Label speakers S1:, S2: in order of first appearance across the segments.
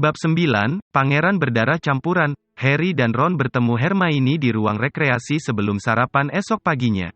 S1: Bab 9, Pangeran Berdarah Campuran. Harry dan Ron bertemu Hermione di ruang rekreasi sebelum sarapan esok paginya.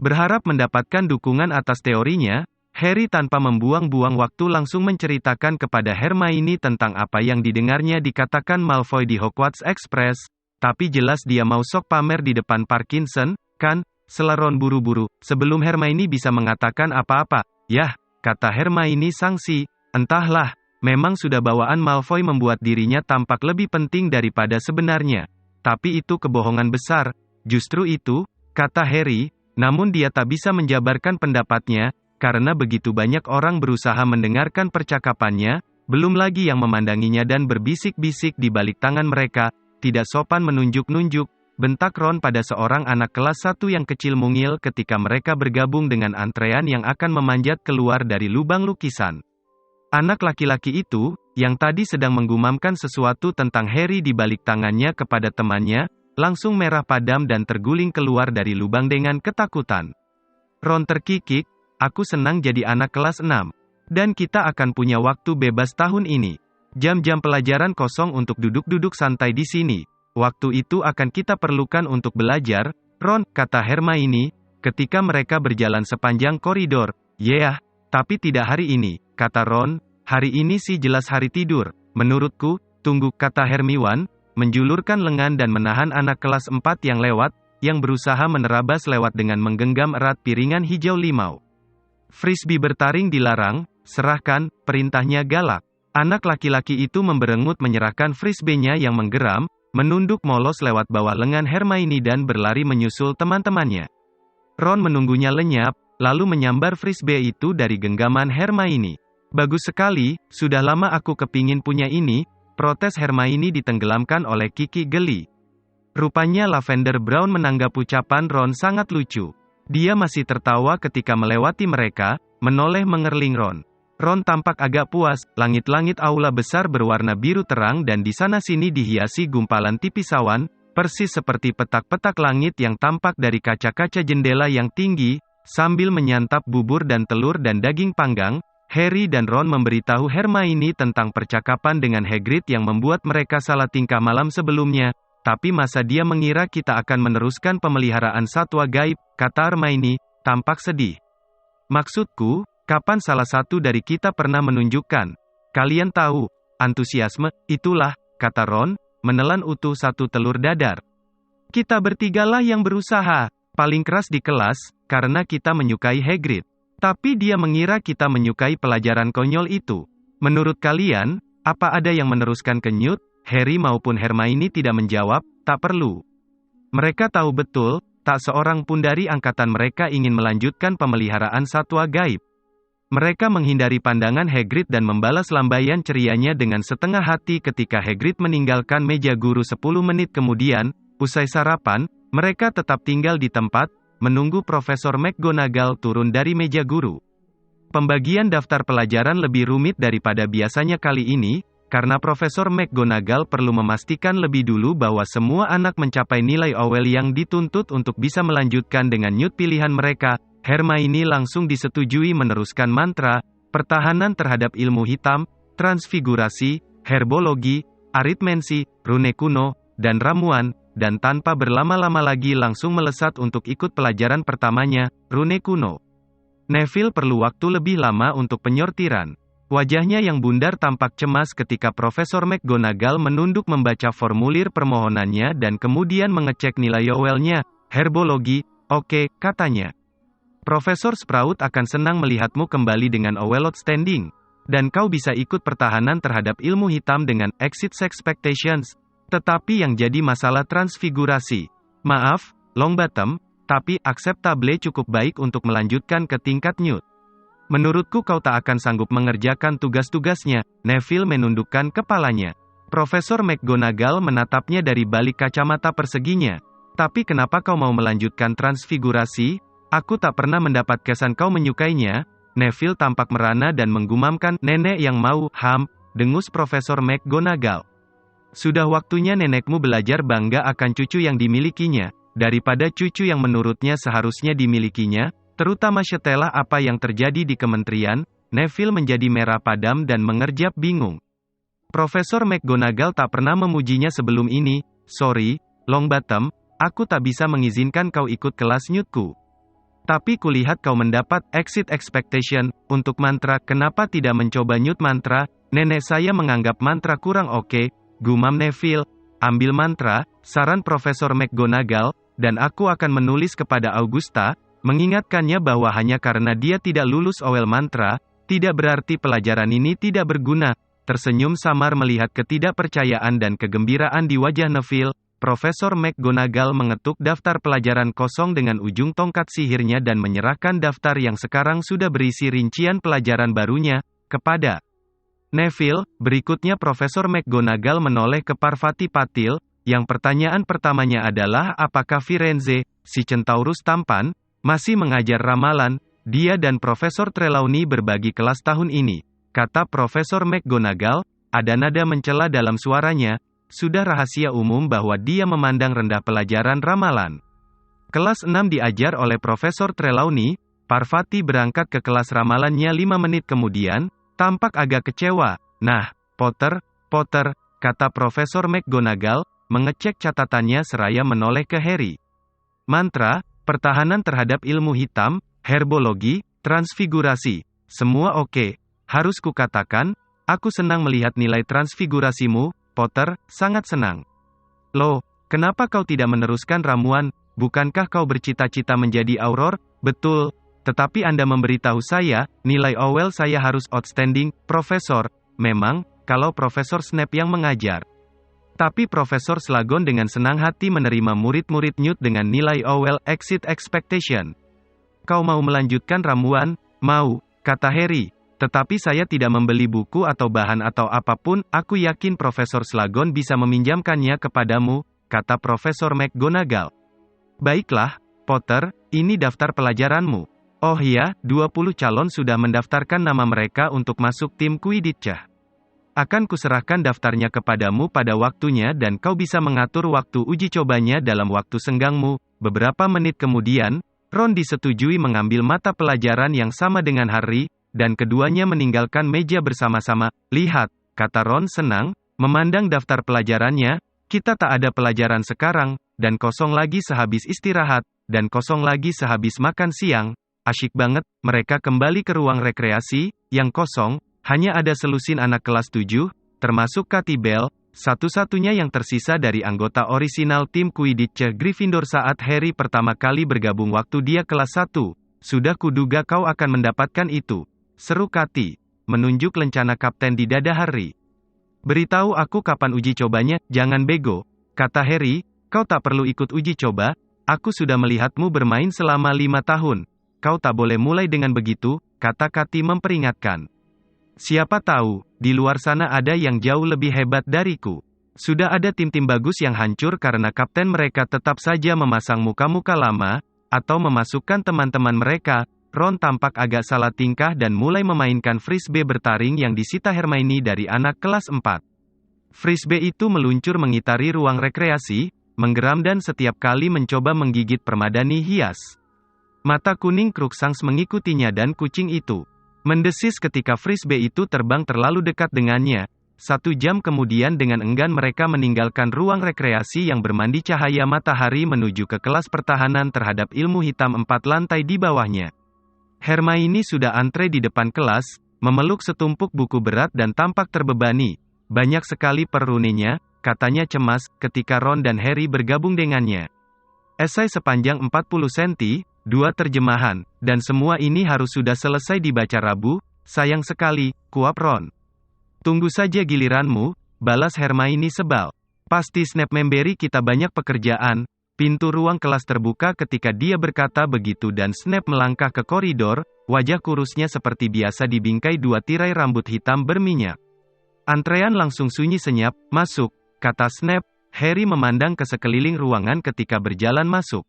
S1: Berharap mendapatkan dukungan atas teorinya, Harry tanpa membuang-buang waktu langsung menceritakan kepada Hermione tentang apa yang didengarnya dikatakan Malfoy di Hogwarts Express. Tapi jelas dia mau sok pamer di depan Parkinson, kan? Sela Ron buru-buru, sebelum Hermione bisa mengatakan apa-apa. Yah, kata Hermione sangsi, entahlah. Memang sudah bawaan Malfoy membuat dirinya tampak lebih penting daripada sebenarnya. Tapi itu kebohongan besar. Justru itu, kata Harry, namun dia tak bisa menjabarkan pendapatnya, karena begitu banyak orang berusaha mendengarkan percakapannya, belum lagi yang memandanginya dan berbisik-bisik di balik tangan mereka, tidak sopan menunjuk-nunjuk, bentak Ron pada seorang anak kelas 1 yang kecil mungil ketika mereka bergabung dengan antrean yang akan memanjat keluar dari lubang lukisan. Anak laki-laki itu, yang tadi sedang menggumamkan sesuatu tentang Harry di balik tangannya kepada temannya, langsung merah padam dan terguling keluar dari lubang dengan ketakutan. Ron terkikik, aku senang jadi anak kelas 6. Dan kita akan punya waktu bebas tahun ini. Jam-jam pelajaran kosong untuk duduk-duduk santai di sini. Waktu itu akan kita perlukan untuk belajar, Ron, kata Hermione, ketika mereka berjalan sepanjang koridor. Yah, tapi tidak hari ini, kata Ron, hari ini sih jelas hari tidur. Menurutku, tunggu, kata Hermione, menjulurkan lengan dan menahan anak kelas 4 yang lewat, yang berusaha menerabas lewat dengan menggenggam erat piringan hijau limau. Frisbee bertaring dilarang, serahkan, perintahnya galak. Anak laki-laki itu memberengut menyerahkan frisbee-nya yang menggeram, menunduk molos lewat bawah lengan Hermione dan berlari menyusul teman-temannya. Ron menunggunya lenyap, lalu menyambar frisbee itu dari genggaman Hermione. Bagus sekali, sudah lama aku kepingin punya ini, protes Hermione ditenggelamkan oleh Kiki geli. Rupanya Lavender Brown menanggap ucapan Ron sangat lucu. Dia masih tertawa ketika melewati mereka, menoleh mengerling Ron. Ron tampak agak puas, langit-langit aula besar berwarna biru terang dan di sana-sini dihiasi gumpalan tipis awan, persis seperti petak-petak langit yang tampak dari kaca-kaca jendela yang tinggi. Sambil menyantap bubur dan telur dan daging panggang, Harry dan Ron memberitahu Hermione tentang percakapan dengan Hagrid yang membuat mereka salah tingkah malam sebelumnya. Tapi masa dia mengira kita akan meneruskan pemeliharaan satwa gaib, kata Hermione, tampak sedih. Maksudku, kapan salah satu dari kita pernah menunjukkan? Kalian tahu, antusiasme, itulah, kata Ron, menelan utuh satu telur dadar. Kita bertigalah yang berusaha, paling keras di kelas, karena kita menyukai Hagrid. Tapi dia mengira kita menyukai pelajaran konyol itu. Menurut kalian, apa ada yang meneruskan ke Newt? Harry maupun Hermione tidak menjawab, tak perlu. Mereka tahu betul, tak seorang pun dari angkatan mereka ingin melanjutkan pemeliharaan satwa gaib. Mereka menghindari pandangan Hagrid dan membalas lambaian cerianya dengan setengah hati ketika Hagrid meninggalkan meja guru 10 menit kemudian, usai sarapan, mereka tetap tinggal di tempat, menunggu Profesor McGonagall turun dari meja guru. Pembagian daftar pelajaran lebih rumit daripada biasanya kali ini, karena Profesor McGonagall perlu memastikan lebih dulu bahwa semua anak mencapai nilai OWL yang dituntut untuk bisa melanjutkan dengan Newt pilihan mereka. Hermione langsung disetujui meneruskan mantra, pertahanan terhadap ilmu hitam, transfigurasi, herbologi, aritmensi, rune kuno, dan ramuan, dan tanpa berlama-lama lagi langsung melesat untuk ikut pelajaran pertamanya, rune kuno. Neville perlu waktu lebih lama untuk penyortiran. Wajahnya yang bundar tampak cemas ketika Profesor McGonagall menunduk membaca formulir permohonannya dan kemudian mengecek nilai OWL-nya. Herbologi, oke, katanya. Profesor Sprout akan senang melihatmu kembali dengan OWL outstanding. Dan kau bisa ikut pertahanan terhadap ilmu hitam dengan exit expectations. Tetapi yang jadi masalah transfigurasi. Maaf, Longbottom, tapi akseptable cukup baik untuk melanjutkan ke tingkat Newt. Menurutku kau tak akan sanggup mengerjakan tugas-tugasnya. Neville menundukkan kepalanya. Profesor McGonagall menatapnya dari balik kacamata perseginya. Tapi kenapa kau mau melanjutkan transfigurasi? Aku tak pernah mendapat kesan kau menyukainya. Neville tampak merana dan menggumamkan, nenek yang mau, dengus Profesor McGonagall. Sudah waktunya nenekmu belajar bangga akan cucu yang dimilikinya, daripada cucu yang menurutnya seharusnya dimilikinya, terutama setelah apa yang terjadi di kementerian. Neville menjadi merah padam dan mengerjap bingung. Profesor McGonagall tak pernah memujinya sebelum ini. Sorry, Longbottom, aku tak bisa mengizinkan kau ikut kelas Newtku. Tapi kulihat kau mendapat exit expectation untuk mantra. Kenapa tidak mencoba Newt mantra? Nenek saya menganggap mantra kurang oke, gumam Neville. Ambil mantra, saran Profesor McGonagall, dan aku akan menulis kepada Augusta, mengingatkannya bahwa hanya karena dia tidak lulus OWL mantra, tidak berarti pelajaran ini tidak berguna. Tersenyum samar melihat ketidakpercayaan dan kegembiraan di wajah Neville, Profesor McGonagall mengetuk daftar pelajaran kosong dengan ujung tongkat sihirnya dan menyerahkan daftar yang sekarang sudah berisi rincian pelajaran barunya, kepada Neville. Berikutnya Profesor McGonagall menoleh ke Parvati Patil, yang pertanyaan pertamanya adalah apakah Firenze, si centaurus tampan, masih mengajar ramalan. Dia dan Profesor Trelawney berbagi kelas tahun ini. Kata Profesor McGonagall, ada nada mencela dalam suaranya. Sudah rahasia umum bahwa dia memandang rendah pelajaran ramalan. Kelas 6 diajar oleh Profesor Trelawney. Parvati berangkat ke kelas ramalannya 5 menit kemudian, tampak agak kecewa. Nah, Potter, kata Profesor McGonagall, mengecek catatannya seraya menoleh ke Harry. Mantra, pertahanan terhadap ilmu hitam, herbologi, transfigurasi. Semua oke. Harus kukatakan, aku senang melihat nilai transfigurasimu, Potter, sangat senang. Loh, kenapa kau tidak meneruskan ramuan? Bukankah kau bercita-cita menjadi Auror? Betul. Tetapi Anda memberitahu saya, nilai OWL saya harus outstanding, Profesor. Memang, kalau Profesor Snape yang mengajar. Tapi Profesor Slughorn dengan senang hati menerima murid-murid Newt dengan nilai OWL exit expectation. Kau mau melanjutkan ramuan? Mau, kata Harry. Tetapi saya tidak membeli buku atau bahan atau apapun. Aku yakin Profesor Slughorn bisa meminjamkannya kepadamu, kata Profesor McGonagall. Baiklah, Potter, ini daftar pelajaranmu. Oh ya, 20 calon sudah mendaftarkan nama mereka untuk masuk tim Quidditch. Akan kuserahkan daftarnya kepadamu pada waktunya dan kau bisa mengatur waktu uji cobanya dalam waktu senggangmu. Beberapa menit kemudian, Ron disetujui mengambil mata pelajaran yang sama dengan Harry, dan keduanya meninggalkan meja bersama-sama. Lihat, kata Ron senang, memandang daftar pelajarannya, kita tak ada pelajaran sekarang, dan kosong lagi sehabis istirahat, dan kosong lagi sehabis makan siang. Asyik banget. Mereka kembali ke ruang rekreasi, yang kosong, hanya ada selusin anak kelas 7, termasuk Katy Bell, satu-satunya yang tersisa dari anggota orisinal tim Quidditch Gryffindor saat Harry pertama kali bergabung waktu dia kelas 1. Sudah kuduga kau akan mendapatkan itu, seru Katy, menunjuk lencana kapten di dada Harry. Beritahu aku kapan uji cobanya, jangan bego, kata Harry, kau tak perlu ikut uji coba, aku sudah melihatmu bermain selama 5 tahun, kau tak boleh mulai dengan begitu, kata Katy memperingatkan. Siapa tahu, di luar sana ada yang jauh lebih hebat dariku. Sudah ada tim-tim bagus yang hancur karena kapten mereka tetap saja memasang muka-muka lama, atau memasukkan teman-teman mereka. Ron tampak agak salah tingkah dan mulai memainkan frisbee bertaring yang disita Hermione dari anak kelas 4. Frisbee itu meluncur mengitari ruang rekreasi, menggeram dan setiap kali mencoba menggigit permadani hias. Mata kuning Crookshanks mengikutinya dan kucing itu mendesis ketika frisbee itu terbang terlalu dekat dengannya. 1 jam kemudian dengan enggan mereka meninggalkan ruang rekreasi yang bermandi cahaya matahari menuju ke kelas pertahanan terhadap ilmu hitam 4 lantai di bawahnya. Hermione sudah antre di depan kelas, memeluk setumpuk buku berat dan tampak terbebani. Banyak sekali perunenya, katanya cemas, ketika Ron dan Harry bergabung dengannya. Esai sepanjang 40 cm, 2 terjemahan, dan semua ini harus sudah selesai dibaca Rabu, sayang sekali, kuap Ron. Tunggu saja giliranmu, balas Hermione sebal. Pasti Snape memberi kita banyak pekerjaan. Pintu ruang kelas terbuka ketika dia berkata begitu dan Snape melangkah ke koridor, wajah kurusnya seperti biasa dibingkai 2 tirai rambut hitam berminyak. Antrean langsung sunyi senyap, masuk, kata Snape. Harry memandang ke sekeliling ruangan ketika berjalan masuk.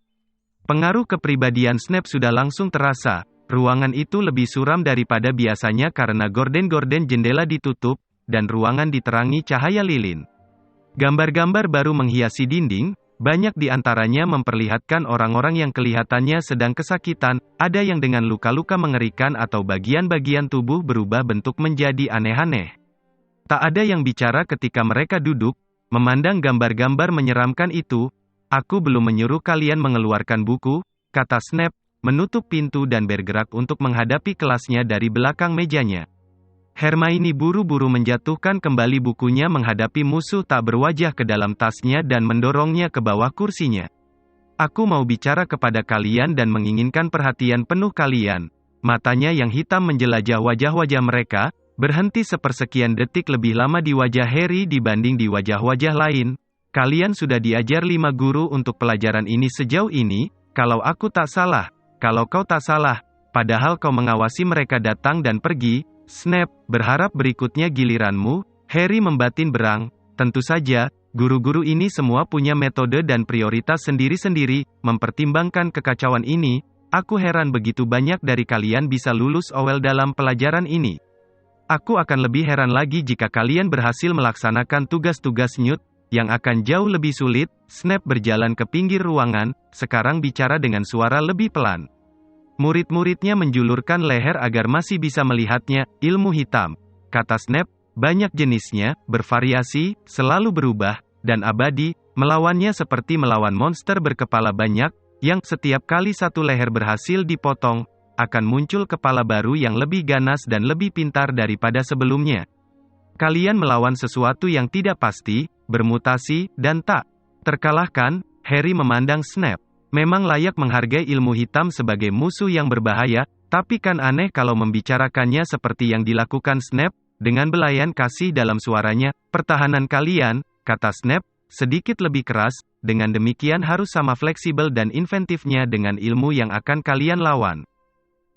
S1: Pengaruh kepribadian Snape sudah langsung terasa. Ruangan itu lebih suram daripada biasanya karena gorden-gorden jendela ditutup, dan ruangan diterangi cahaya lilin. Gambar-gambar baru menghiasi dinding. Banyak di antaranya memperlihatkan orang-orang yang kelihatannya sedang kesakitan, ada yang dengan luka-luka mengerikan atau bagian-bagian tubuh berubah bentuk menjadi aneh-aneh. Tak ada yang bicara ketika mereka duduk, memandang gambar-gambar menyeramkan itu. Aku belum menyuruh kalian mengeluarkan buku, kata Snape, menutup pintu dan bergerak untuk menghadapi kelasnya dari belakang mejanya. Hermione buru-buru menjatuhkan kembali bukunya menghadapi musuh tak berwajah ke dalam tasnya dan mendorongnya ke bawah kursinya. Aku mau bicara kepada kalian dan menginginkan perhatian penuh kalian. Matanya yang hitam menjelajah wajah-wajah mereka, berhenti sepersekian detik lebih lama di wajah Harry dibanding di wajah-wajah lain. Kalian sudah diajar 5 guru untuk pelajaran ini sejauh ini, kalau aku tak salah, kalau kau tak salah, padahal kau mengawasi mereka datang dan pergi. Snape, berharap berikutnya giliranmu. Harry membatin berang. Tentu saja, guru-guru ini semua punya metode dan prioritas sendiri-sendiri, mempertimbangkan kekacauan ini. Aku heran begitu banyak dari kalian bisa lulus OWL dalam pelajaran ini. Aku akan lebih heran lagi jika kalian berhasil melaksanakan tugas-tugas Newt, yang akan jauh lebih sulit. Snape berjalan ke pinggir ruangan, sekarang bicara dengan suara lebih pelan. Murid-muridnya menjulurkan leher agar masih bisa melihatnya. Ilmu hitam, kata Snape, banyak jenisnya, bervariasi, selalu berubah, dan abadi. Melawannya seperti melawan monster berkepala banyak, yang setiap kali satu leher berhasil dipotong, akan muncul kepala baru yang lebih ganas dan lebih pintar daripada sebelumnya. Kalian melawan sesuatu yang tidak pasti, bermutasi, dan tak terkalahkan. Harry memandang Snape. Memang layak menghargai ilmu hitam sebagai musuh yang berbahaya, tapi kan aneh kalau membicarakannya seperti yang dilakukan Snape, dengan belayan kasih dalam suaranya. Pertahanan kalian, kata Snape, sedikit lebih keras, dengan demikian harus sama fleksibel dan inventifnya dengan ilmu yang akan kalian lawan.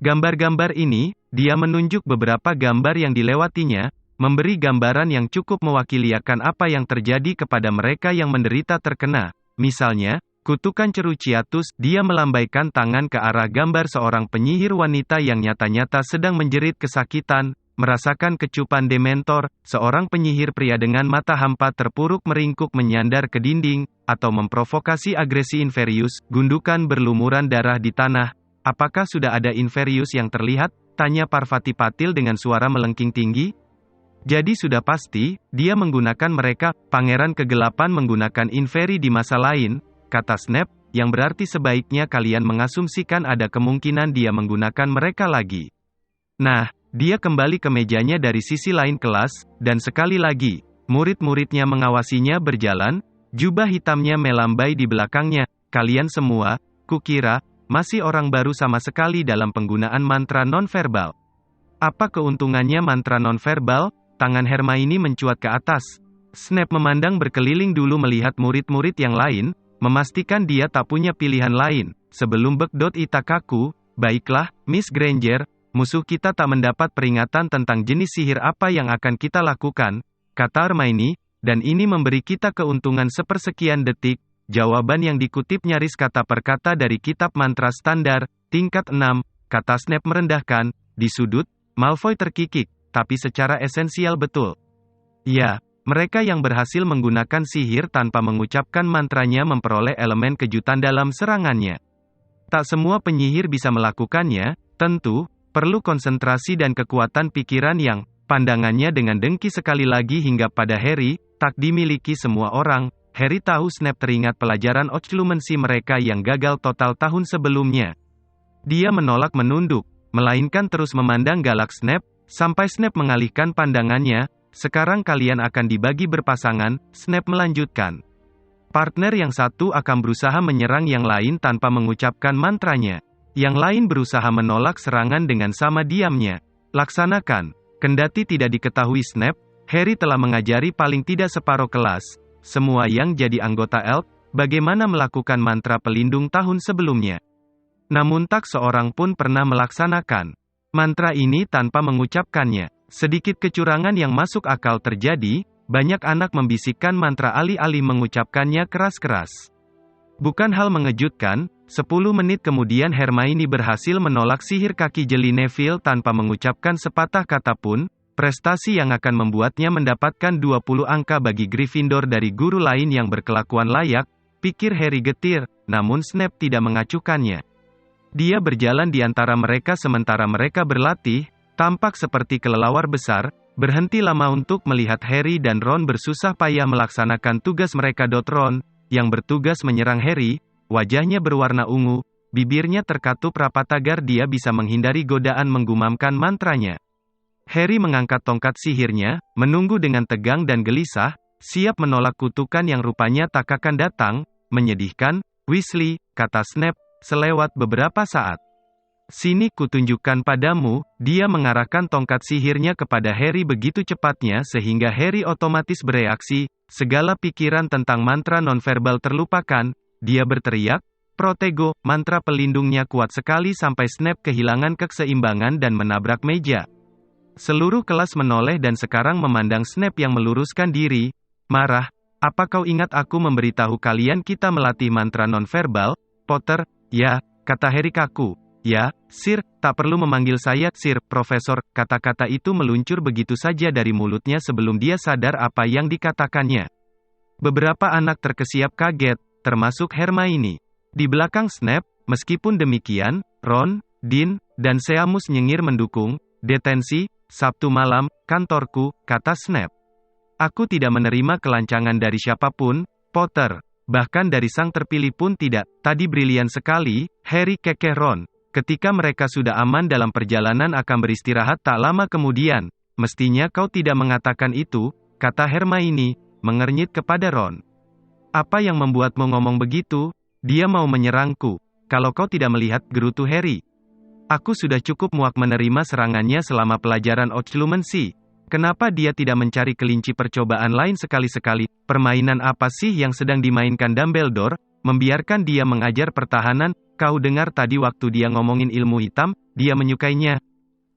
S1: Gambar-gambar ini, dia menunjuk beberapa gambar yang dilewatinya, memberi gambaran yang cukup mewakili akan apa yang terjadi kepada mereka yang menderita terkena. Misalnya, kutukan Cruciatus. Dia melambaikan tangan ke arah gambar seorang penyihir wanita yang nyata-nyata sedang menjerit kesakitan, merasakan kecupan Dementor, seorang penyihir pria dengan mata hampa terpuruk meringkuk menyandar ke dinding, atau memprovokasi agresi Inferius, gundukan berlumuran darah di tanah. Apakah sudah ada Inferius yang terlihat? Tanya Parvati Patil dengan suara melengking tinggi. Jadi sudah pasti, dia menggunakan mereka. Pangeran Kegelapan menggunakan Inferi di masa lain, kata Snape, yang berarti sebaiknya kalian mengasumsikan ada kemungkinan dia menggunakan mereka lagi. Nah, dia kembali ke mejanya dari sisi lain kelas, dan sekali lagi, murid-muridnya mengawasinya berjalan, jubah hitamnya melambai di belakangnya. Kalian semua, kukira, masih orang baru sama sekali dalam penggunaan mantra nonverbal. Apa keuntungannya mantra nonverbal? Tangan Hermione mencuat ke atas. Snape memandang berkeliling dulu melihat murid-murid yang lain, memastikan dia tak punya pilihan lain. Sebelum Bekdot Itakaku, baiklah, Miss Granger, musuh kita tak mendapat peringatan tentang jenis sihir apa yang akan kita lakukan, kata Hermione, dan ini memberi kita keuntungan sepersekian detik. Jawaban yang dikutip nyaris kata per kata dari kitab mantra standar, tingkat 6, kata Snape merendahkan. Di sudut, Malfoy terkikik, tapi secara esensial betul. Ya, mereka yang berhasil menggunakan sihir tanpa mengucapkan mantranya memperoleh elemen kejutan dalam serangannya. Tak semua penyihir bisa melakukannya, tentu, perlu konsentrasi dan kekuatan pikiran yang, pandangannya dengan dengki sekali lagi hingga pada Harry, tak dimiliki semua orang. Harry tahu Snape teringat pelajaran Occlumency mereka yang gagal total tahun sebelumnya. Dia menolak menunduk, melainkan terus memandang galak Snape, sampai Snape mengalihkan pandangannya. Sekarang kalian akan dibagi berpasangan, Snape melanjutkan. Partner yang satu akan berusaha menyerang yang lain tanpa mengucapkan mantranya. Yang lain berusaha menolak serangan dengan sama diamnya. Laksanakan. Kendati tidak diketahui Snape, Harry telah mengajari paling tidak separuh kelas, semua yang jadi anggota ELF, bagaimana melakukan mantra pelindung tahun sebelumnya. Namun tak seorang pun pernah melaksanakan mantra ini tanpa mengucapkannya. Sedikit kecurangan yang masuk akal terjadi, banyak anak membisikkan mantra alih-alih mengucapkannya keras-keras. Bukan hal mengejutkan, 10 menit kemudian Hermione berhasil menolak sihir kaki jeli Neville tanpa mengucapkan sepatah kata pun, prestasi yang akan membuatnya mendapatkan 20 angka bagi Gryffindor dari guru lain yang berkelakuan layak, pikir Harry getir, namun Snape tidak mengacuhkannya. Dia berjalan di antara mereka sementara mereka berlatih, tampak seperti kelelawar besar, berhenti lama untuk melihat Harry dan Ron bersusah payah melaksanakan tugas mereka. Ron, yang bertugas menyerang Harry, wajahnya berwarna ungu, bibirnya terkatup rapat agar dia bisa menghindari godaan menggumamkan mantranya. Harry mengangkat tongkat sihirnya, menunggu dengan tegang dan gelisah, siap menolak kutukan yang rupanya tak akan datang. Menyedihkan, Weasley, kata Snape, selewat beberapa saat. Sini kutunjukkan padamu, dia mengarahkan tongkat sihirnya kepada Harry begitu cepatnya sehingga Harry otomatis bereaksi, segala pikiran tentang mantra nonverbal terlupakan, dia berteriak, Protego, mantra pelindungnya kuat sekali sampai Snape kehilangan keseimbangan dan menabrak meja. Seluruh kelas menoleh dan sekarang memandang Snape yang meluruskan diri, marah, apa kau ingat aku memberitahu kalian kita melatih mantra nonverbal, Potter? Ya, kata Harry kaku. Ya, Sir, tak perlu memanggil saya, Sir, Profesor, kata-kata itu meluncur begitu saja dari mulutnya sebelum dia sadar apa yang dikatakannya. Beberapa anak terkesiap kaget, termasuk Hermione. Di belakang Snape, meskipun demikian, Ron, Dean, dan Seamus nyengir mendukung. Detensi, Sabtu malam, kantorku, kata Snape. Aku tidak menerima kelancangan dari siapapun, Potter. Bahkan dari sang terpilih pun tidak. Tadi brilian sekali, Harry, kekeh Ron. Ketika mereka sudah aman dalam perjalanan akan beristirahat tak lama kemudian. Mestinya kau tidak mengatakan itu, kata Hermione, mengernyit kepada Ron. Apa yang membuatmu ngomong begitu? Dia mau menyerangku. Kalau kau tidak melihat, gerutu Harry. Aku sudah cukup muak menerima serangannya selama pelajaran Occlumency. Kenapa dia tidak mencari kelinci percobaan lain sekali-sekali? Permainan apa sih yang sedang dimainkan Dumbledore? Membiarkan dia mengajar pertahanan, kau dengar tadi waktu dia ngomongin ilmu hitam, dia menyukainya.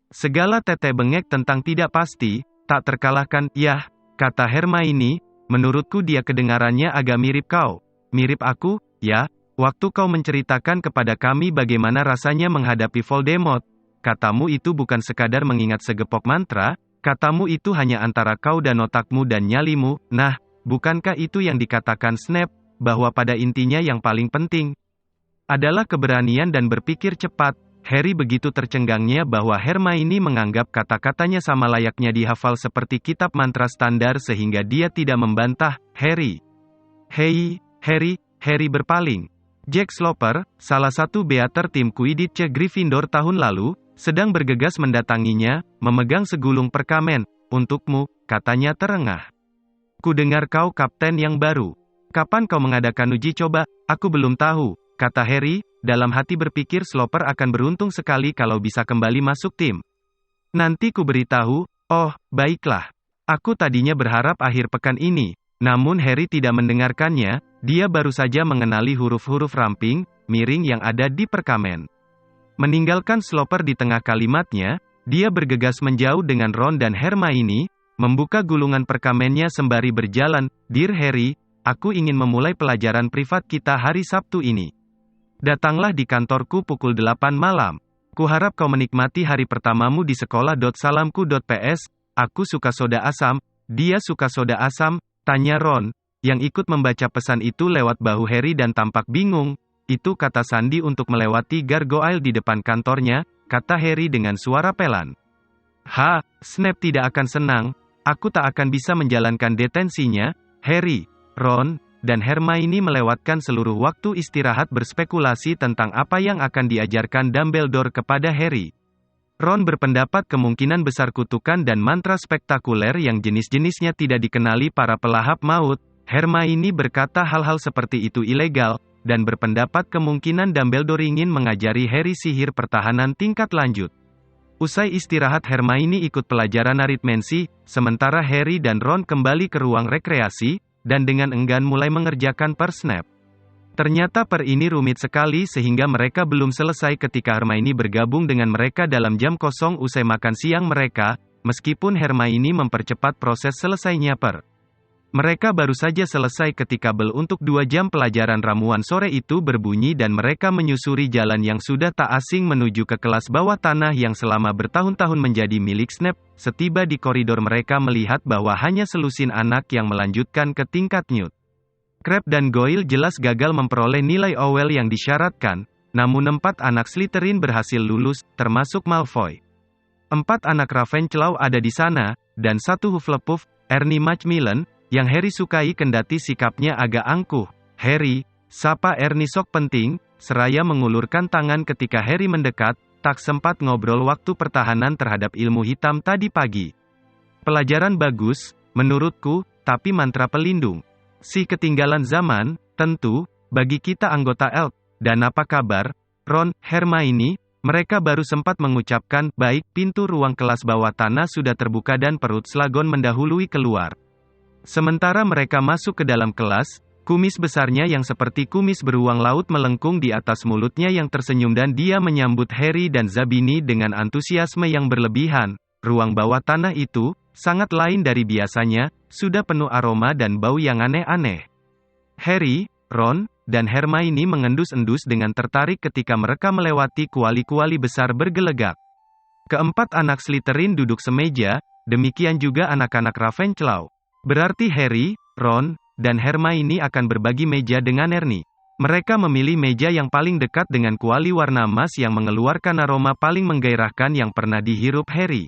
S1: Segala tete bengek tentang tidak pasti, tak terkalahkan, yah, kata Hermione, menurutku dia kedengarannya agak mirip kau. Mirip aku, ya, waktu kau menceritakan kepada kami bagaimana rasanya menghadapi Voldemort. Katamu itu bukan sekadar mengingat segepok mantra, katamu itu hanya antara kau dan otakmu dan nyalimu. Nah, bukankah itu yang dikatakan Snape? Bahwa pada intinya yang paling penting adalah keberanian dan berpikir cepat. Harry begitu tercenggangnya bahwa Hermione menganggap kata-katanya sama layaknya dihafal seperti kitab mantra standar sehingga dia tidak membantah. Harry. Hei, Harry, Harry berpaling. Jack Sloper, salah satu beater tim Quidditch Gryffindor tahun lalu, sedang bergegas mendatanginya, memegang segulung perkamen. Untukmu, katanya terengah. Kudengar kau kapten yang baru. Kapan kau mengadakan uji coba? Aku belum tahu, kata Harry, dalam hati berpikir Sloper akan beruntung sekali kalau bisa kembali masuk tim. Nanti ku beritahu. Oh, baiklah. Aku tadinya berharap akhir pekan ini. Namun Harry tidak mendengarkannya, dia baru saja mengenali huruf-huruf ramping, miring yang ada di perkamen. Meninggalkan Sloper di tengah kalimatnya, dia bergegas menjauh dengan Ron dan Hermione, membuka gulungan perkamennya sembari berjalan. Dear Harry, aku ingin memulai pelajaran privat kita hari Sabtu ini. Datanglah di kantorku pukul 8 malam. Kuharap kau menikmati hari pertamamu di sekolah. Salamku.ps, aku suka soda asam. Dia suka soda asam? Tanya Ron, yang ikut membaca pesan itu lewat bahu Harry dan tampak bingung. Itu kata Sandi untuk melewati gargoyle di depan kantornya, kata Harry dengan suara pelan. Ha, Snape tidak akan senang. Aku tak akan bisa menjalankan detensinya. Harry, Ron, dan Hermione melewatkan seluruh waktu istirahat berspekulasi tentang apa yang akan diajarkan Dumbledore kepada Harry. Ron berpendapat kemungkinan besar kutukan dan mantra spektakuler yang jenis-jenisnya tidak dikenali para pelahap maut. Hermione berkata hal-hal seperti itu ilegal, dan berpendapat kemungkinan Dumbledore ingin mengajari Harry sihir pertahanan tingkat lanjut. Usai istirahat Hermione ikut pelajaran aritmensi, sementara Harry dan Ron kembali ke ruang rekreasi, dan dengan enggan mulai mengerjakan per Snape. Ternyata per ini rumit sekali sehingga mereka belum selesai ketika Hermione bergabung dengan mereka dalam jam kosong usai makan siang mereka, meskipun Hermione mempercepat proses selesainya per. Mereka baru saja selesai ketika bel untuk 2 jam pelajaran ramuan sore itu berbunyi dan mereka menyusuri jalan yang sudah tak asing menuju ke kelas bawah tanah yang selama bertahun-tahun menjadi milik Snape. Setiba di koridor mereka melihat bahwa hanya selusin anak yang melanjutkan ke tingkat Newt. Crabbe dan Goyle jelas gagal memperoleh nilai OWL yang disyaratkan, namun 4 anak Slytherin berhasil lulus, termasuk Malfoy. 4 anak Ravenclaw ada di sana, dan satu Hufflepuff, Ernie Macmillan, yang Harry sukai kendati sikapnya agak angkuh. Harry, sapa Ernie sok penting, seraya mengulurkan tangan ketika Harry mendekat, tak sempat ngobrol waktu pertahanan terhadap ilmu hitam tadi pagi. Pelajaran bagus, menurutku, tapi mantra pelindung. Si ketinggalan zaman, tentu, bagi kita anggota ELK. Dan apa kabar, Ron, Hermione? Mereka baru sempat mengucapkan, baik, pintu ruang kelas bawah tanah sudah terbuka dan perut Slughorn mendahului keluar. Sementara mereka masuk ke dalam kelas, kumis besarnya yang seperti kumis beruang laut melengkung di atas mulutnya yang tersenyum dan dia menyambut Harry dan Zabini dengan antusiasme yang berlebihan. Ruang bawah tanah itu, sangat lain dari biasanya, sudah penuh aroma dan bau yang aneh-aneh. Harry, Ron, dan Hermione mengendus-endus dengan tertarik ketika mereka melewati kuali-kuali besar bergelegak. Keempat anak Slytherin duduk semeja, demikian juga anak-anak Ravenclaw. Berarti Harry, Ron, dan Hermione akan berbagi meja dengan Ernie. Mereka memilih meja yang paling dekat dengan kuali warna emas yang mengeluarkan aroma paling menggairahkan yang pernah dihirup Harry.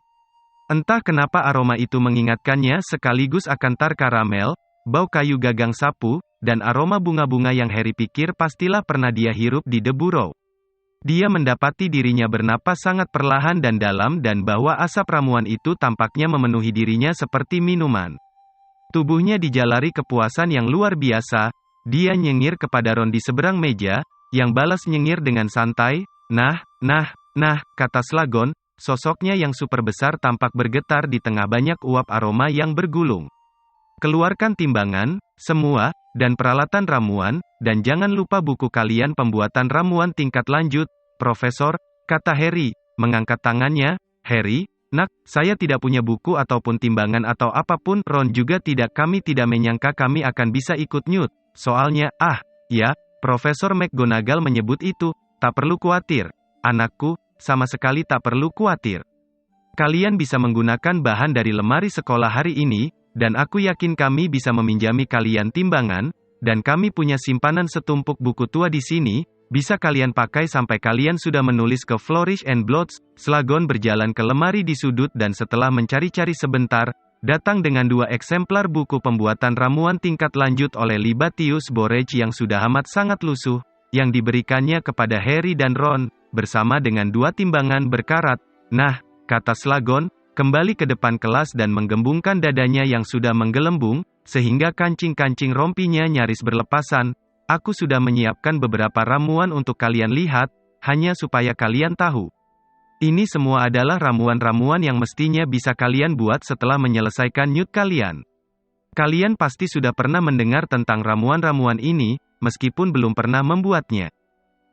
S1: Entah kenapa aroma itu mengingatkannya sekaligus akan tar karamel, bau kayu gagang sapu, dan aroma bunga-bunga yang Harry pikir pastilah pernah dia hirup di The Burrow. Dia mendapati dirinya bernapas sangat perlahan dan dalam dan bahwa asap ramuan itu tampaknya memenuhi dirinya seperti minuman. Tubuhnya dijalari kepuasan yang luar biasa, dia nyengir kepada Ron di seberang meja, yang balas nyengir dengan santai, nah, kata Slughorn, sosoknya yang super besar tampak bergetar di tengah banyak uap aroma yang bergulung. Keluarkan timbangan, semua, dan peralatan ramuan, dan jangan lupa buku kalian pembuatan ramuan tingkat lanjut, Profesor, kata Harry, mengangkat tangannya. Harry, nak, saya tidak punya buku ataupun timbangan atau apapun. Ron juga tidak. Kami tidak menyangka kami akan bisa ikut Newt. Soalnya, ya, Profesor McGonagall menyebut itu, tak perlu khawatir. Anakku, sama sekali tak perlu khawatir. Kalian bisa menggunakan bahan dari lemari sekolah hari ini, dan aku yakin kami bisa meminjami kalian timbangan, dan kami punya simpanan setumpuk buku tua di sini, bisa kalian pakai sampai kalian sudah menulis ke Flourish and Blotts. Slughorn berjalan ke lemari di sudut dan setelah mencari-cari sebentar, datang dengan 2 eksemplar buku pembuatan ramuan tingkat lanjut oleh Libatius Borage yang sudah amat sangat lusuh, yang diberikannya kepada Harry dan Ron, bersama dengan 2 timbangan berkarat. Nah, kata Slughorn, kembali ke depan kelas dan menggembungkan dadanya yang sudah menggelembung, sehingga kancing-kancing rompinya nyaris berlepasan. Aku sudah menyiapkan beberapa ramuan untuk kalian lihat, hanya supaya kalian tahu. Ini semua adalah ramuan-ramuan yang mestinya bisa kalian buat setelah menyelesaikan Newt kalian. Kalian pasti sudah pernah mendengar tentang ramuan-ramuan ini, meskipun belum pernah membuatnya.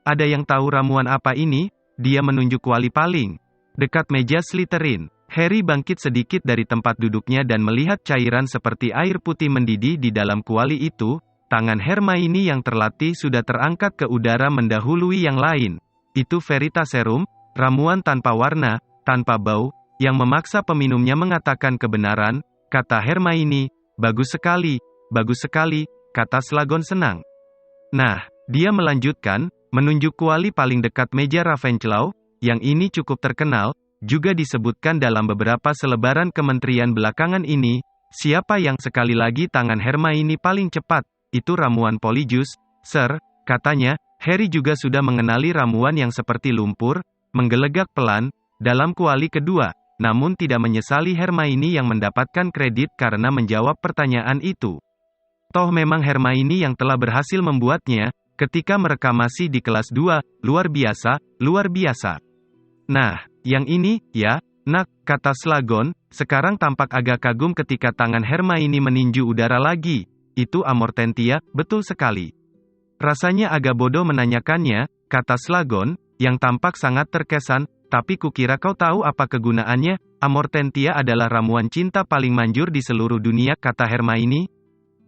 S1: Ada yang tahu ramuan apa ini? Dia menunjuk kuali paling dekat meja Slytherin. Harry bangkit sedikit dari tempat duduknya dan melihat cairan seperti air putih mendidih di dalam kuali itu. Tangan Hermione yang terlatih sudah terangkat ke udara mendahului yang lain. Itu Veritaserum, ramuan tanpa warna, tanpa bau, yang memaksa peminumnya mengatakan kebenaran, kata Hermione. Bagus sekali, kata Slughorn senang. Nah, dia melanjutkan, menunjuk kuali paling dekat meja Ravenclaw, yang ini cukup terkenal, juga disebutkan dalam beberapa selebaran kementerian belakangan ini. Siapa yang sekali lagi tangan Hermione paling cepat? Itu ramuan Polyjuice, Sir, katanya. Harry juga sudah mengenali ramuan yang seperti lumpur, menggelegak pelan, dalam kuali kedua, namun tidak menyesali Hermione yang mendapatkan kredit karena menjawab pertanyaan itu. Toh memang Hermione yang telah berhasil membuatnya, ketika mereka masih di kelas 2, luar biasa. Nah, yang ini, ya, nak, kata Slughorn, sekarang tampak agak kagum ketika tangan Hermione meninju udara lagi. Itu Amortentia, betul sekali. Rasanya agak bodoh menanyakannya, kata Slughorn, yang tampak sangat terkesan, tapi kukira kau tahu apa kegunaannya. Amortentia adalah ramuan cinta paling manjur di seluruh dunia, kata Hermione.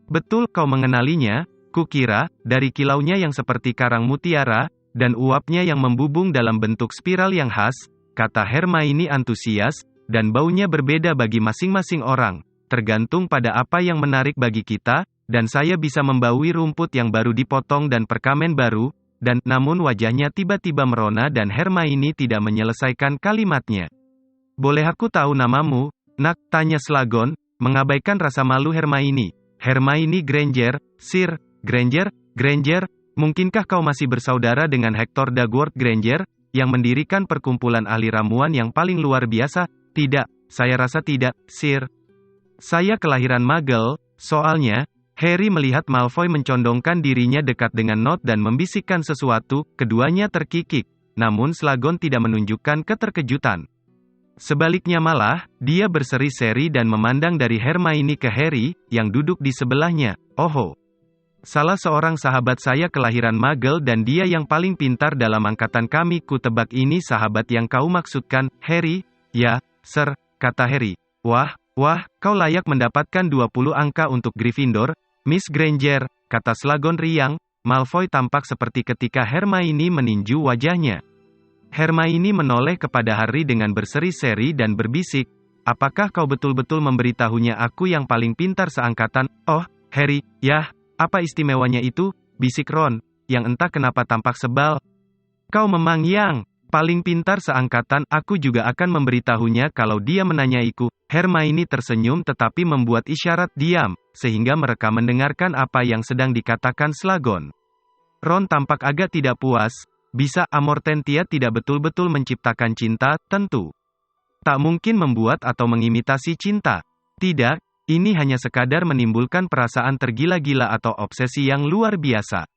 S1: Betul kau mengenalinya, kukira, dari kilaunya yang seperti karang mutiara, dan uapnya yang membubung dalam bentuk spiral yang khas, kata Hermione antusias, dan baunya berbeda bagi masing-masing orang, tergantung pada apa yang menarik bagi kita, dan saya bisa membaui rumput yang baru dipotong dan perkamen baru, dan namun wajahnya tiba-tiba merona dan Hermione tidak menyelesaikan kalimatnya. Boleh aku tahu namamu, nak? Tanya Slagon, mengabaikan rasa malu Hermione. Hermione Granger, Sir Granger, Granger, mungkinkah kau masih bersaudara dengan Hector Dagworth Granger, yang mendirikan perkumpulan ahli ramuan yang paling luar biasa? Tidak, saya rasa tidak, Sir. Saya kelahiran Muggle, soalnya. Harry melihat Malfoy mencondongkan dirinya dekat dengan Nott dan membisikkan sesuatu, keduanya terkikik. Namun Slagon tidak menunjukkan keterkejutan. Sebaliknya malah, dia berseri-seri dan memandang dari Hermione ke Harry, yang duduk di sebelahnya. Oh, salah seorang sahabat saya kelahiran Muggle dan dia yang paling pintar dalam angkatan kami. Ku tebak ini sahabat yang kau maksudkan, Harry? Ya, Sir, kata Harry. Wah, kau layak mendapatkan 20 angka untuk Gryffindor, Miss Granger, kata Slagon riang. Malfoy tampak seperti ketika Hermione meninju wajahnya. Hermione menoleh kepada Harry dengan berseri-seri dan berbisik, apakah kau betul-betul memberitahunya aku yang paling pintar seangkatan? Oh, Harry, yah, apa istimewanya itu? Bisik Ron, yang entah kenapa tampak sebal. Kau memang yang paling pintar seangkatan, aku juga akan memberitahunya kalau dia menanyaiku. Hermione tersenyum tetapi membuat isyarat diam, sehingga mereka mendengarkan apa yang sedang dikatakan Slagon. Ron tampak agak tidak puas. Bisa Amortentia tidak betul-betul menciptakan cinta? Tentu. Tak mungkin membuat atau mengimitasi cinta. Tidak, ini hanya sekadar menimbulkan perasaan tergila-gila atau obsesi yang luar biasa.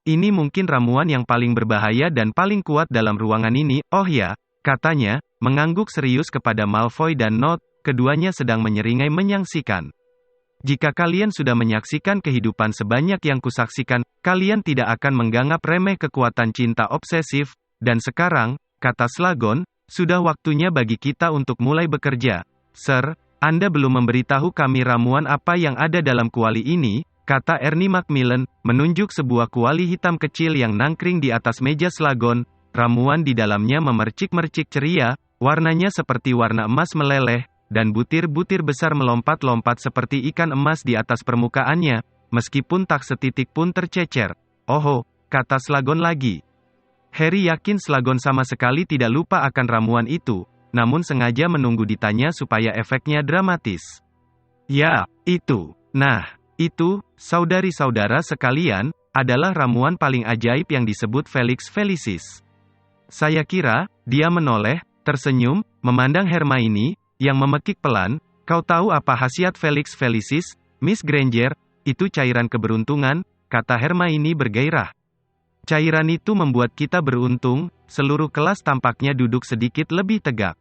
S1: Ini mungkin ramuan yang paling berbahaya dan paling kuat dalam ruangan ini. Oh ya, katanya, mengangguk serius kepada Malfoy dan Nott, keduanya sedang menyeringai menyaksikan. Jika kalian sudah menyaksikan kehidupan sebanyak yang kusaksikan, kalian tidak akan menganggap remeh kekuatan cinta obsesif, dan sekarang, kata Slagon, sudah waktunya bagi kita untuk mulai bekerja. Sir, Anda belum memberitahu kami ramuan apa yang ada dalam kuali ini, kata Ernie Macmillan, menunjuk sebuah kuali hitam kecil yang nangkring di atas meja Slagon. Ramuan di dalamnya memercik-mercik ceria, warnanya seperti warna emas meleleh, dan butir-butir besar melompat-lompat seperti ikan emas di atas permukaannya, meskipun tak setitik pun tercecer. Oh, kata Slagon lagi. Harry yakin Slagon sama sekali tidak lupa akan ramuan itu, namun sengaja menunggu ditanya supaya efeknya dramatis. Ya, itu. Nah, itu, saudari-saudara sekalian, adalah ramuan paling ajaib yang disebut Felix Felicis. Saya kira, dia menoleh, tersenyum, memandang Hermione, yang memekik pelan. Kau tahu apa khasiat Felix Felicis, Miss Granger? Itu cairan keberuntungan, kata Hermione bergairah. Cairan itu membuat kita beruntung. Seluruh kelas tampaknya duduk sedikit lebih tegak.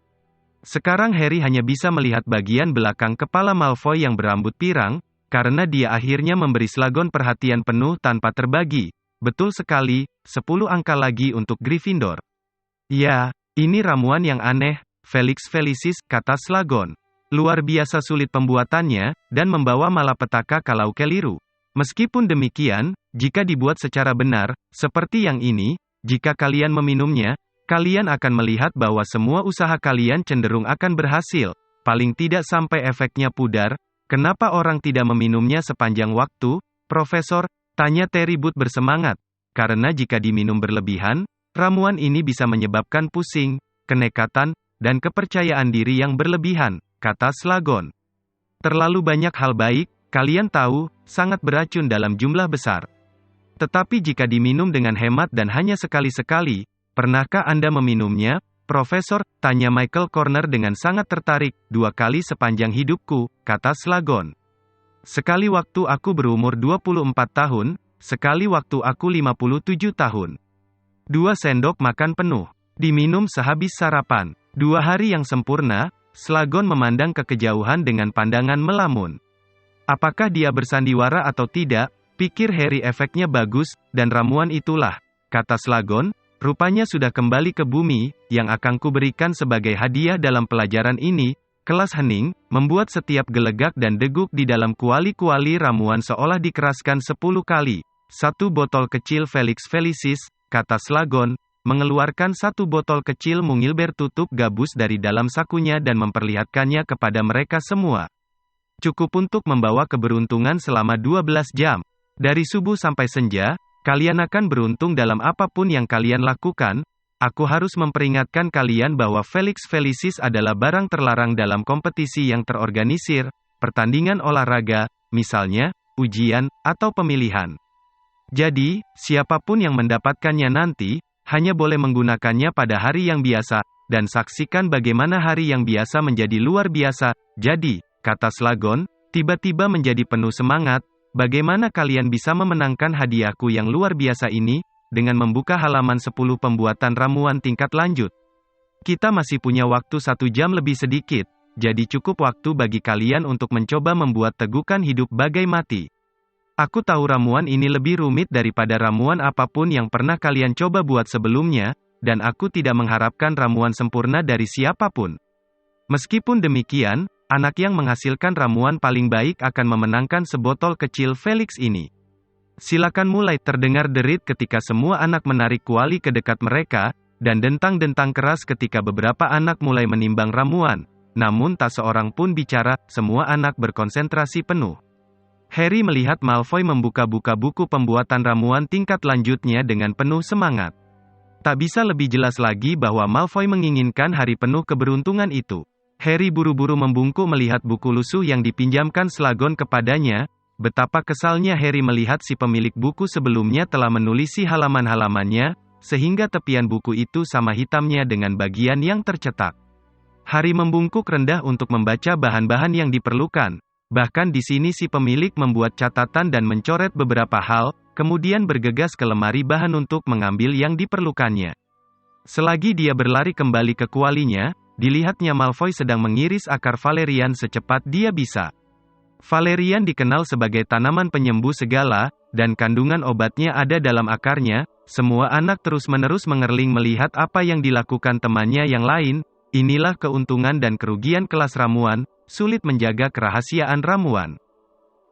S1: Sekarang Harry hanya bisa melihat bagian belakang kepala Malfoy yang berambut pirang, karena dia akhirnya memberi Slagon perhatian penuh tanpa terbagi. Betul sekali, 10 angka lagi untuk Gryffindor. Ya, ini ramuan yang aneh, Felix Felicis, kata Slagon. Luar biasa sulit pembuatannya, dan membawa malapetaka kalau keliru. Meskipun demikian, jika dibuat secara benar, seperti yang ini, jika kalian meminumnya, kalian akan melihat bahwa semua usaha kalian cenderung akan berhasil, paling tidak sampai efeknya pudar. Kenapa orang tidak meminumnya sepanjang waktu, Profesor? Tanya Terry Booth bersemangat. Karena jika diminum berlebihan, ramuan ini bisa menyebabkan pusing, kenekatan, dan kepercayaan diri yang berlebihan, kata Slagon. Terlalu banyak hal baik, kalian tahu, sangat beracun dalam jumlah besar. Tetapi jika diminum dengan hemat dan hanya sekali-sekali, pernahkah Anda meminumnya, Profesor? Tanya Michael Corner dengan sangat tertarik. 2 kali sepanjang hidupku, kata Slagon. Sekali waktu aku berumur 24 tahun, sekali waktu aku 57 tahun. 2 sendok makan penuh. Diminum sehabis sarapan. 2 hari yang sempurna. Slagon memandang ke kejauhan dengan pandangan melamun. Apakah dia bersandiwara atau tidak? Pikir Harry efeknya bagus, dan ramuan itulah, kata Slagon, rupanya sudah kembali ke bumi, yang akan kuberikan sebagai hadiah dalam pelajaran ini. Kelas hening, membuat setiap gelegak dan deguk di dalam kuali-kuali ramuan seolah dikeraskan 10 kali. 1 botol kecil Felix Felicis, kata Slagon, mengeluarkan 1 botol kecil mungil bertutup gabus dari dalam sakunya dan memperlihatkannya kepada mereka semua. Cukup untuk membawa keberuntungan selama 12 jam. Dari subuh sampai senja, kalian akan beruntung dalam apapun yang kalian lakukan. aku harus memperingatkan kalian bahwa Felix Felicis adalah barang terlarang dalam kompetisi yang terorganisir, pertandingan olahraga, misalnya, ujian, atau pemilihan. Jadi, siapapun yang mendapatkannya nanti, hanya boleh menggunakannya pada hari yang biasa, dan saksikan bagaimana hari yang biasa menjadi luar biasa. Jadi, kata Slagon, tiba-tiba menjadi penuh semangat, bagaimana kalian bisa memenangkan hadiahku yang luar biasa ini, dengan membuka halaman 10 pembuatan ramuan tingkat lanjut. Kita masih punya waktu 1 jam lebih sedikit, jadi cukup waktu bagi kalian untuk mencoba membuat tegukan hidup bagai mati. Aku tahu ramuan ini lebih rumit daripada ramuan apapun yang pernah kalian coba buat sebelumnya, dan aku tidak mengharapkan ramuan sempurna dari siapapun. Meskipun demikian, anak yang menghasilkan ramuan paling baik akan memenangkan sebotol kecil Felix ini. Silakan mulai. Terdengar derit ketika semua anak menarik kuali ke dekat mereka, dan dentang-dentang keras ketika beberapa anak mulai menimbang ramuan. Namun tak seorang pun bicara, semua anak berkonsentrasi penuh. Harry melihat Malfoy membuka-buka buku pembuatan ramuan tingkat lanjutnya dengan penuh semangat. Tak bisa lebih jelas lagi bahwa Malfoy menginginkan hari penuh keberuntungan itu. Harry buru-buru membungkuk melihat buku lusuh yang dipinjamkan Slagon kepadanya. Betapa kesalnya Harry melihat si pemilik buku sebelumnya telah menulisi halaman-halamannya, sehingga tepian buku itu sama hitamnya dengan bagian yang tercetak. Harry membungkuk rendah untuk membaca bahan-bahan yang diperlukan. Bahkan di sini si pemilik membuat catatan dan mencoret beberapa hal, kemudian bergegas ke lemari bahan untuk mengambil yang diperlukannya. Selagi dia berlari kembali ke kualinya, dilihatnya Malfoy sedang mengiris akar valerian secepat dia bisa. Valerian dikenal sebagai tanaman penyembuh segala, dan kandungan obatnya ada dalam akarnya. Semua anak terus-menerus mengerling melihat apa yang dilakukan temannya yang lain. Inilah keuntungan dan kerugian kelas ramuan, sulit menjaga kerahasiaan ramuan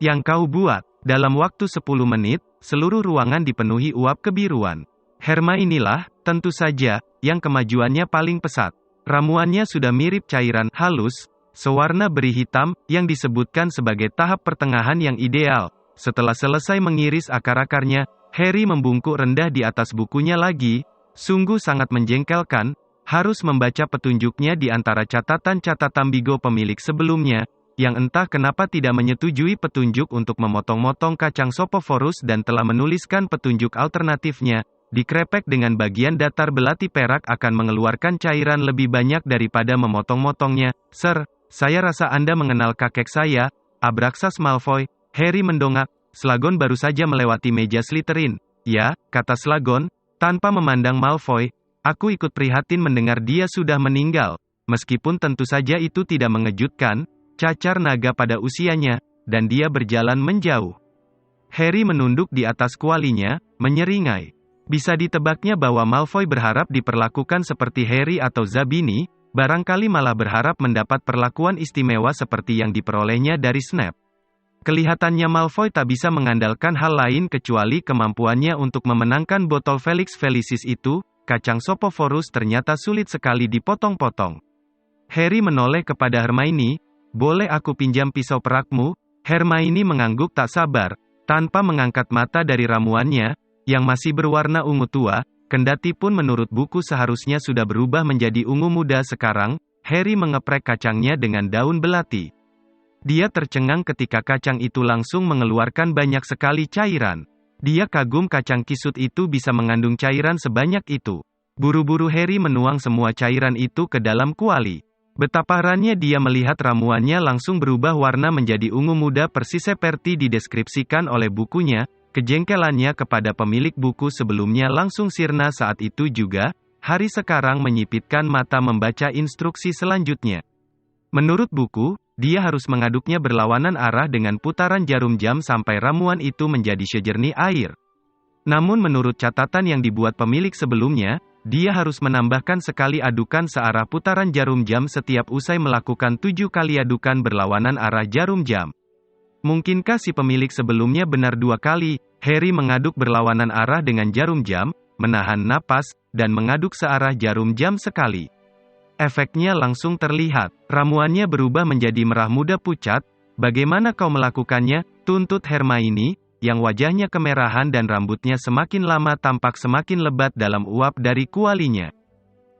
S1: yang kau buat. Dalam waktu 10 menit, seluruh ruangan dipenuhi uap kebiruan. Hermione-lah, tentu saja, yang kemajuannya paling pesat. Ramuannya sudah mirip cairan halus, sewarna beri hitam, yang disebutkan sebagai tahap pertengahan yang ideal. Setelah selesai mengiris akar-akarnya, Harry membungkuk rendah di atas bukunya lagi. Sungguh sangat menjengkelkan, harus membaca petunjuknya di antara catatan-catatan bigo pemilik sebelumnya, yang entah kenapa tidak menyetujui petunjuk untuk memotong-motong kacang Sopophorus dan telah menuliskan petunjuk alternatifnya. Dikrepek dengan bagian datar belati perak akan mengeluarkan cairan lebih banyak daripada memotong-motongnya. Sir, saya rasa Anda mengenal kakek saya, Abraxas Malfoy. Harry mendongak. Slagon baru saja melewati meja Slytherin. Ya, kata Slagon, tanpa memandang Malfoy. Aku ikut prihatin mendengar dia sudah meninggal. Meskipun tentu saja itu tidak mengejutkan, cacar naga pada usianya, dan dia berjalan menjauh. Harry menunduk di atas kualinya, menyeringai. Bisa ditebaknya bahwa Malfoy berharap diperlakukan seperti Harry atau Zabini, barangkali malah berharap mendapat perlakuan istimewa seperti yang diperolehnya dari Snape. Kelihatannya Malfoy tak bisa mengandalkan hal lain kecuali kemampuannya untuk memenangkan botol Felix Felicis itu. Kacang Sopophorus ternyata sulit sekali dipotong-potong. Harry menoleh kepada Hermione. Boleh aku pinjam pisau perakmu? Hermione mengangguk tak sabar, tanpa mengangkat mata dari ramuannya, yang masih berwarna ungu tua. Kendati pun menurut buku seharusnya sudah berubah menjadi ungu muda sekarang, Harry mengeprek kacangnya dengan daun belati. Dia tercengang ketika kacang itu langsung mengeluarkan banyak sekali cairan. Dia kagum kacang kisut itu bisa mengandung cairan sebanyak itu. Buru-buru Harry menuang semua cairan itu ke dalam kuali. Betapa herannya dia melihat ramuannya langsung berubah warna menjadi ungu muda persis seperti dideskripsikan oleh bukunya. Kejengkelannya kepada pemilik buku sebelumnya langsung sirna saat itu juga. Harry sekarang menyipitkan mata membaca instruksi selanjutnya. Menurut buku, dia harus mengaduknya berlawanan arah dengan putaran jarum jam sampai ramuan itu menjadi sejernih air. Namun menurut catatan yang dibuat pemilik sebelumnya, dia harus menambahkan sekali adukan searah putaran jarum jam setiap usai melakukan 7 kali adukan berlawanan arah jarum jam. Mungkinkah si pemilik sebelumnya benar 2 kali? Harry mengaduk berlawanan arah dengan jarum jam, menahan napas, dan mengaduk searah jarum jam sekali. Efeknya langsung terlihat. Ramuannya berubah menjadi merah muda pucat. Bagaimana kau melakukannya? Tuntut Hermione, yang wajahnya kemerahan dan rambutnya semakin lama tampak semakin lebat dalam uap dari kualinya.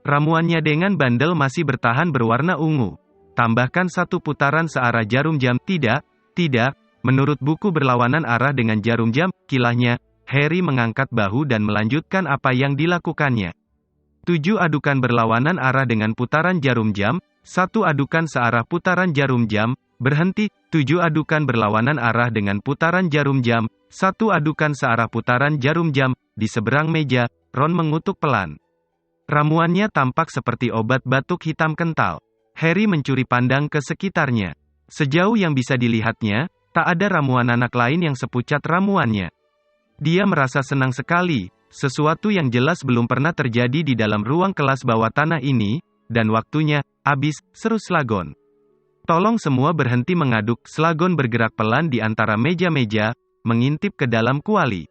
S1: Ramuannya dengan bandel masih bertahan berwarna ungu. Tambahkan 1 putaran searah jarum jam. Tidak, tidak. Menurut buku berlawanan arah dengan jarum jam, kilahnya, Harry mengangkat bahu dan melanjutkan apa yang dilakukannya. 7 adukan berlawanan arah dengan putaran jarum jam, 1 adukan searah putaran jarum jam, berhenti, 7 adukan berlawanan arah dengan putaran jarum jam, 1 adukan searah putaran jarum jam, di seberang meja, Ron mengutuk pelan. Ramuannya tampak seperti obat batuk hitam kental. Harry mencuri pandang ke sekitarnya. Sejauh yang bisa dilihatnya, tak ada ramuan anak lain yang sepucat ramuannya. Dia merasa senang sekali, sesuatu yang jelas belum pernah terjadi di dalam ruang kelas bawah tanah ini, dan waktunya, habis, seru Slagon. Tolong semua berhenti mengaduk. Slagon bergerak pelan di antara meja-meja, mengintip ke dalam kuali.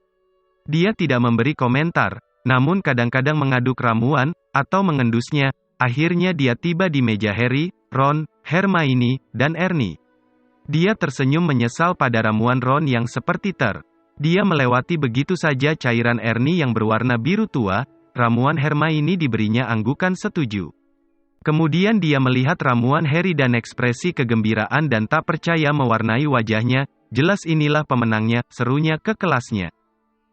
S1: Dia tidak memberi komentar, namun kadang-kadang mengaduk ramuan, atau mengendusnya. Akhirnya dia tiba di meja Harry, Ron, Hermione, dan Ernie. Dia tersenyum menyesal pada ramuan Ron yang seperti Dia melewati begitu saja cairan Ernie yang berwarna biru tua, ramuan Hermione diberinya anggukan setuju. Kemudian dia melihat ramuan Harry dan ekspresi kegembiraan dan tak percaya mewarnai wajahnya. Jelas inilah pemenangnya, serunya ke kelasnya.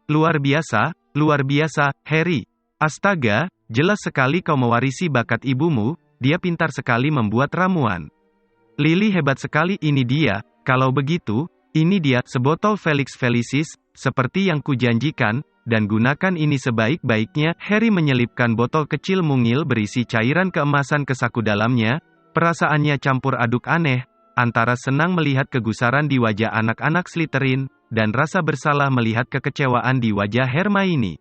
S1: Luar biasa, Harry. Astaga, jelas sekali kau mewarisi bakat ibumu, dia pintar sekali membuat ramuan. Lily hebat sekali, ini dia, kalau begitu, ini dia, sebotol Felix Felicis, seperti yang kujanjikan, dan gunakan ini sebaik-baiknya. Harry menyelipkan botol kecil mungil berisi cairan keemasan ke saku dalamnya, perasaannya campur aduk aneh, antara senang melihat kegusaran di wajah anak-anak Slytherin, dan rasa bersalah melihat kekecewaan di wajah Hermione.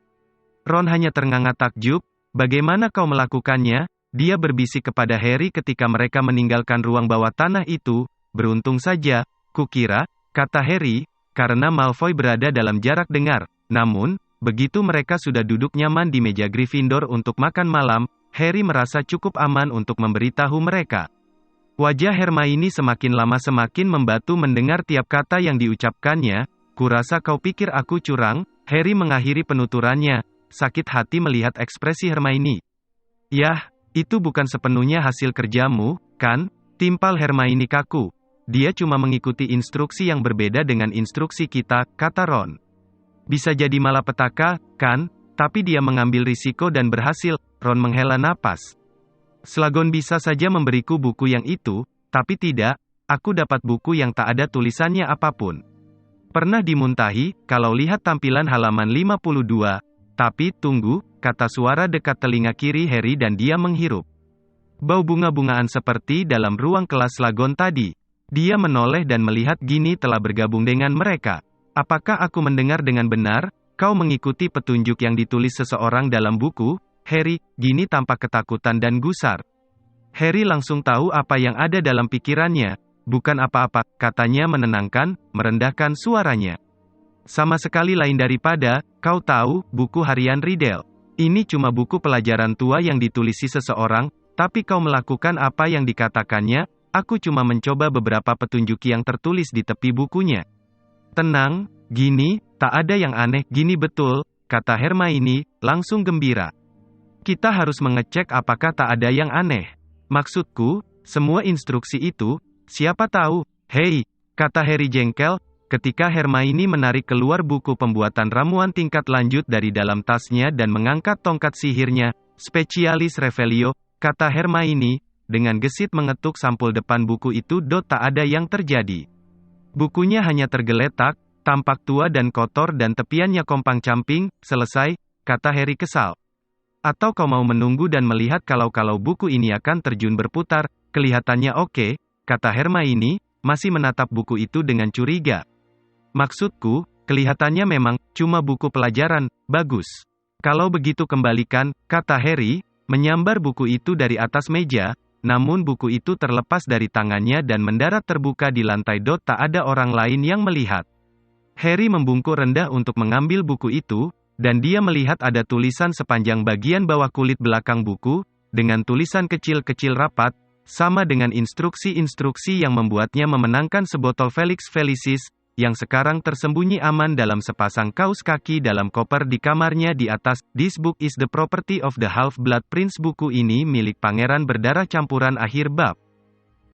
S1: Ron hanya ternganga takjub, bagaimana kau melakukannya? Dia berbisik kepada Harry ketika mereka meninggalkan ruang bawah tanah itu, beruntung saja, kukira, kata Harry, karena Malfoy berada dalam jarak dengar. Namun, begitu mereka sudah duduk nyaman di meja Gryffindor untuk makan malam, Harry merasa cukup aman untuk memberitahu mereka. Wajah Hermione semakin lama semakin membatu mendengar tiap kata yang diucapkannya. Kurasa kau pikir aku curang? Harry mengakhiri penuturannya, sakit hati melihat ekspresi Hermione. Yah, itu bukan sepenuhnya hasil kerjamu, kan? Timpal Hermione kaku. Dia cuma mengikuti instruksi yang berbeda dengan instruksi kita, kata Ron. Bisa jadi malapetaka, kan? Tapi dia mengambil risiko dan berhasil. Ron menghela napas. Slagon bisa saja memberiku buku yang itu, tapi tidak, aku dapat buku yang tak ada tulisannya apapun. Pernah dimuntahi, kalau lihat tampilan halaman 52. Tapi, tunggu, kata suara dekat telinga kiri Harry dan dia menghirup. Bau bunga-bungaan seperti dalam ruang kelas Slagon tadi. Dia menoleh dan melihat Ginny telah bergabung dengan mereka. Apakah aku mendengar dengan benar? Kau mengikuti petunjuk yang ditulis seseorang dalam buku? Harry, Ginny tampak ketakutan dan gusar. Harry langsung tahu apa yang ada dalam pikirannya. Bukan apa-apa, katanya menenangkan, merendahkan suaranya. Sama sekali lain daripada, kau tahu, buku harian Riddle. Ini cuma buku pelajaran tua yang ditulisi seseorang, tapi kau melakukan apa yang dikatakannya, aku cuma mencoba beberapa petunjuk yang tertulis di tepi bukunya. Tenang, Ginny, tak ada yang aneh, Ginny betul, kata Hermione, langsung gembira. Kita harus mengecek apakah tak ada yang aneh. Maksudku, semua instruksi itu, siapa tahu, hei, kata Harry jengkel, ketika Hermione menarik keluar buku pembuatan ramuan tingkat lanjut dari dalam tasnya dan mengangkat tongkat sihirnya, Specialis Revelio, kata Hermione, dengan gesit mengetuk sampul depan buku itu. Tak ada yang terjadi. Bukunya hanya tergeletak, tampak tua dan kotor dan tepiannya kompang-camping. Selesai, kata Harry kesal. Atau kau mau menunggu dan melihat kalau buku ini akan terjun berputar? Kelihatannya oke, kata Hermione, masih menatap buku itu dengan curiga. Maksudku, kelihatannya memang cuma buku pelajaran, bagus. Kalau begitu kembalikan, kata Harry, menyambar buku itu dari atas meja, namun buku itu terlepas dari tangannya dan mendarat terbuka di lantai. Tak ada orang lain yang melihat. Harry membungkuk rendah untuk mengambil buku itu, dan dia melihat ada tulisan sepanjang bagian bawah kulit belakang buku, dengan tulisan kecil-kecil rapat, sama dengan instruksi-instruksi yang membuatnya memenangkan sebotol Felix Felicis, yang sekarang tersembunyi aman dalam sepasang kaus kaki dalam koper di kamarnya di atas. This book is the property of the Half-Blood Prince. Buku ini milik pangeran berdarah campuran. Akhir bab.